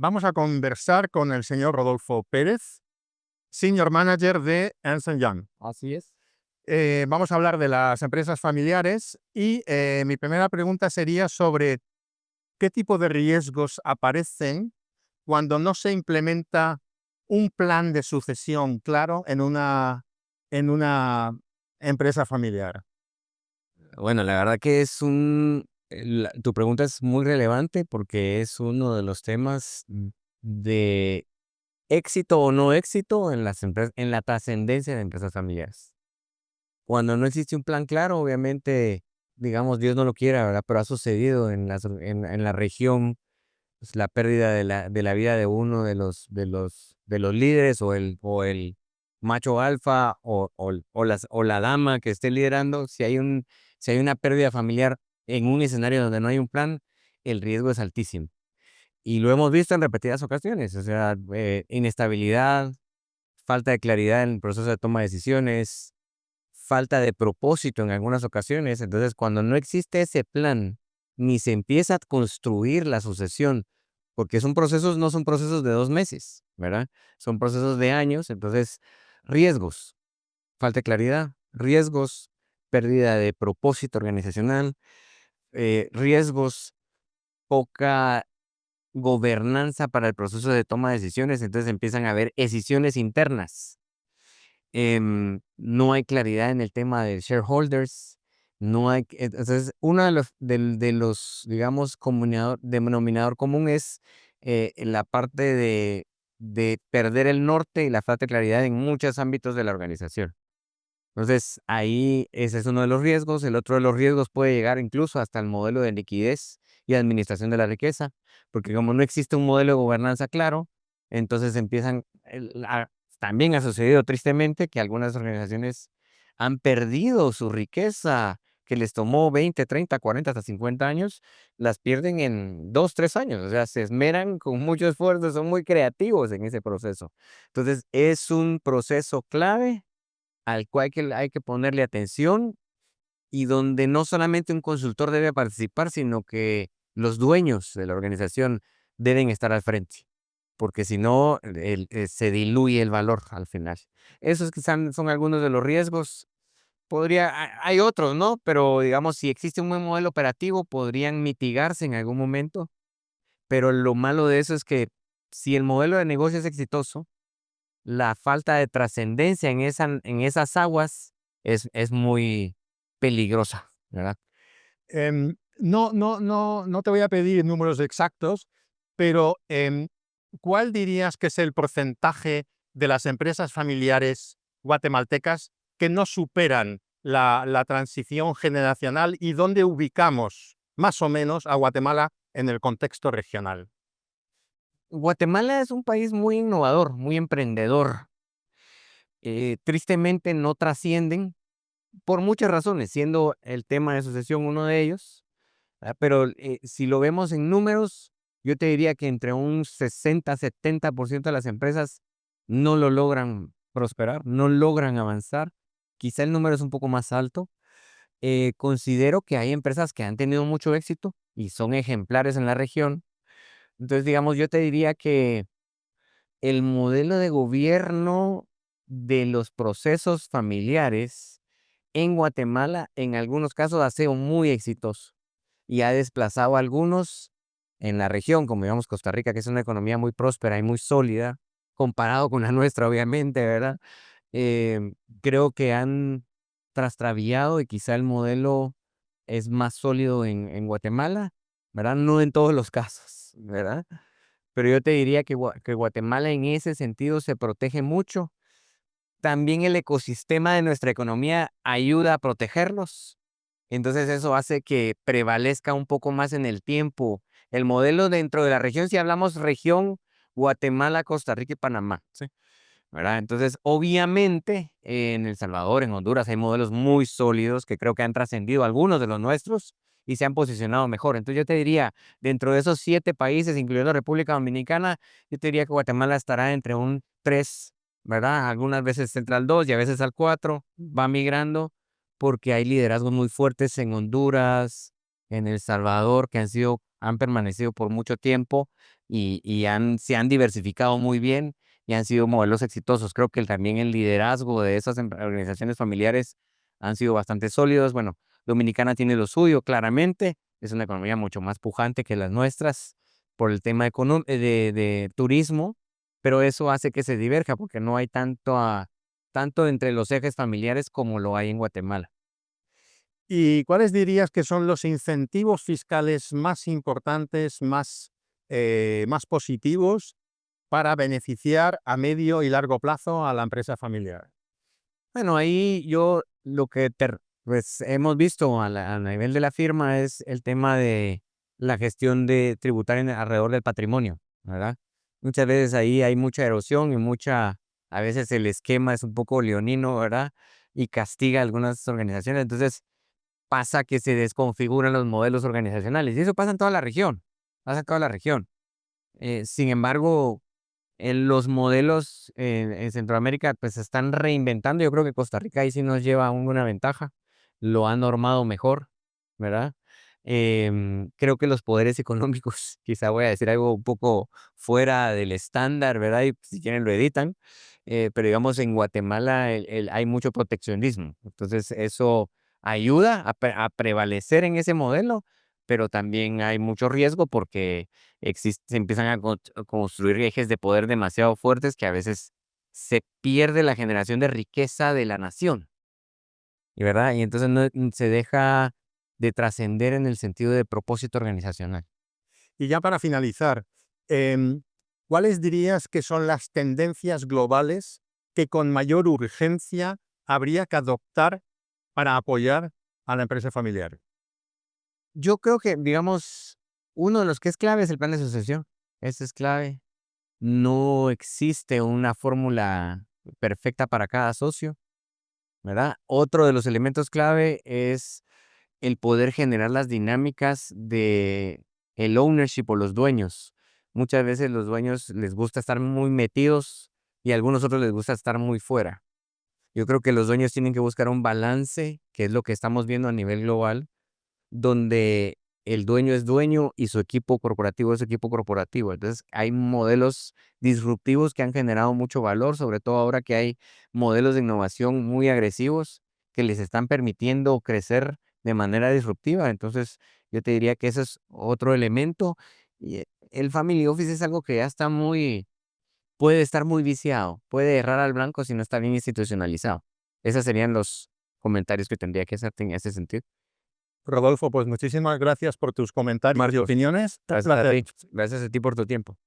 Vamos a conversar con el señor Rodolfo Pérez, Senior Manager de Ernst Young. Así es. Vamos a hablar de las empresas familiares y mi primera pregunta sería sobre qué tipo de riesgos aparecen cuando no se implementa un plan de sucesión claro en una empresa familiar. Bueno, la verdad que es tu pregunta es muy relevante porque es uno de los temas de éxito o no éxito en las empresas, en la trascendencia de empresas familiares. Cuando no existe un plan claro, obviamente, digamos, Dios no lo quiera, ¿verdad? Pero ha sucedido en la región, pues, la pérdida de la vida de uno de los líderes o el macho alfa o la dama que esté liderando. Si hay una pérdida familiar en un escenario donde no hay un plan, el riesgo es altísimo. Y lo hemos visto en repetidas ocasiones, o sea, inestabilidad, falta de claridad en el proceso de toma de decisiones, falta de propósito en algunas ocasiones. Entonces, cuando no existe ese plan, ni se empieza a construir la sucesión, porque no son procesos de 2 meses, ¿verdad? Son procesos de años. Entonces, riesgos, falta de claridad, riesgos, pérdida de propósito organizacional, riesgos, poca gobernanza para el proceso de toma de decisiones. Entonces empiezan a haber escisiones internas. No hay claridad en el tema de shareholders, no hay, entonces, uno de los, digamos, denominador común es la parte de perder el norte y la falta de claridad en muchos ámbitos de la organización. Entonces, ahí ese es uno de los riesgos. El otro de los riesgos puede llegar incluso hasta el modelo de liquidez y administración de la riqueza, porque como no existe un modelo de gobernanza claro, entonces también ha sucedido tristemente que algunas organizaciones han perdido su riqueza que les tomó 20, 30, 40, hasta 50 años, las pierden en 2, 3 años. O sea, se esmeran con mucho esfuerzo, son muy creativos en ese proceso. Entonces, es un proceso clave al cual hay que ponerle atención, y donde no solamente un consultor debe participar, sino que los dueños de la organización deben estar al frente, porque si no, se diluye el valor al final. Esos quizás son algunos de los riesgos. Hay otros, ¿no? Pero digamos, si existe un buen modelo operativo, podrían mitigarse en algún momento, pero lo malo de eso es que si el modelo de negocio es exitoso, la falta de trascendencia en esas aguas es muy peligrosa, ¿verdad? No te voy a pedir números exactos, pero ¿cuál dirías que es el porcentaje de las empresas familiares guatemaltecas que no superan la transición generacional y dónde ubicamos más o menos a Guatemala en el contexto regional? Guatemala es un país muy innovador, muy emprendedor. Tristemente no trascienden por muchas razones, siendo el tema de sucesión uno de ellos, ¿verdad? Pero si lo vemos en números, yo te diría que entre un 60-70% de las empresas no lo logran prosperar, no logran avanzar. Quizá el número es un poco más alto. Considero que hay empresas que han tenido mucho éxito y son ejemplares en la región. Entonces, digamos, yo te diría que el modelo de gobierno de los procesos familiares en Guatemala, en algunos casos, ha sido muy exitoso y ha desplazado a algunos en la región, como digamos Costa Rica, que es una economía muy próspera y muy sólida, comparado con la nuestra, obviamente, ¿verdad? Creo que han trastrabillado y quizá el modelo es más sólido en Guatemala, ¿verdad? No en todos los casos, ¿verdad? Pero yo te diría que Guatemala en ese sentido se protege mucho. También el ecosistema de nuestra economía ayuda a protegerlos. Entonces eso hace que prevalezca un poco más en el tiempo el modelo dentro de la región. Si hablamos región, Guatemala, Costa Rica y Panamá, ¿sí? ¿Verdad? Entonces, obviamente, en El Salvador, en Honduras, hay modelos muy sólidos que creo que han trascendido algunos de los nuestros y se han posicionado mejor. Entonces, yo te diría, dentro de esos 7 países, incluyendo República Dominicana, yo te diría que Guatemala estará entre un 3, ¿verdad? Algunas veces entra al 2 y a veces al 4, va migrando, porque hay liderazgos muy fuertes en Honduras, en El Salvador, que han permanecido por mucho tiempo. se han diversificado muy bien y han sido modelos exitosos. Creo que también el liderazgo de esas organizaciones familiares han sido bastante sólidos. Bueno, Dominicana tiene lo suyo, claramente. Es una economía mucho más pujante que las nuestras por el tema de turismo, pero eso hace que se diverja porque no hay tanto entre los ejes familiares como lo hay en Guatemala. ¿Y cuáles dirías que son los incentivos fiscales más importantes, más positivos para beneficiar a medio y largo plazo a la empresa familiar? Bueno, ahí yo lo que pues hemos visto a nivel de la firma es el tema de la gestión de tributaria alrededor del patrimonio, ¿verdad? Muchas veces ahí hay mucha erosión y a veces el esquema es un poco leonino, ¿verdad? Y castiga a algunas organizaciones. Entonces pasa que se desconfiguran los modelos organizacionales y eso pasa en toda la región, pasa en toda la región. Sin embargo, en los modelos en Centroamérica pues se están reinventando. Yo creo que Costa Rica ahí sí nos lleva aún una ventaja. Lo ha normado mejor, ¿verdad? Creo que los poderes económicos, quizá voy a decir algo un poco fuera del estándar, ¿verdad? Y si quieren lo editan. Pero digamos en Guatemala hay mucho proteccionismo. Entonces eso ayuda a prevalecer en ese modelo, pero también hay mucho riesgo porque se empiezan a construir ejes de poder demasiado fuertes que a veces se pierde la generación de riqueza de la nación, ¿y verdad? Y entonces no se deja de trascender en el sentido de propósito organizacional. Y ya para finalizar, em, ¿cuáles dirías que son las tendencias globales que con mayor urgencia habría que adoptar para apoyar a la empresa familiar? Yo creo que, digamos, uno de los que es clave es el plan de sucesión. Ese es clave. No existe una fórmula perfecta para cada socio, ¿verdad? Otro de los elementos clave es el poder generar las dinámicas de el ownership o los dueños. Muchas veces los dueños les gusta estar muy metidos y a algunos otros les gusta estar muy fuera. Yo creo que los dueños tienen que buscar un balance, que es lo que estamos viendo a nivel global, donde el dueño es dueño y su equipo corporativo es equipo corporativo. Entonces, hay modelos disruptivos que han generado mucho valor, sobre todo ahora que hay modelos de innovación muy agresivos que les están permitiendo crecer de manera disruptiva. Entonces, yo te diría que ese es otro elemento. Y el family office es algo que ya está puede estar muy viciado, puede errar al blanco si no está bien institucionalizado. Esos serían los comentarios que tendría que hacerte en ese sentido. Rodolfo, pues muchísimas gracias por tus comentarios y Marcos, opiniones. Un gracias a placer. ti. Gracias a ti por tu tiempo.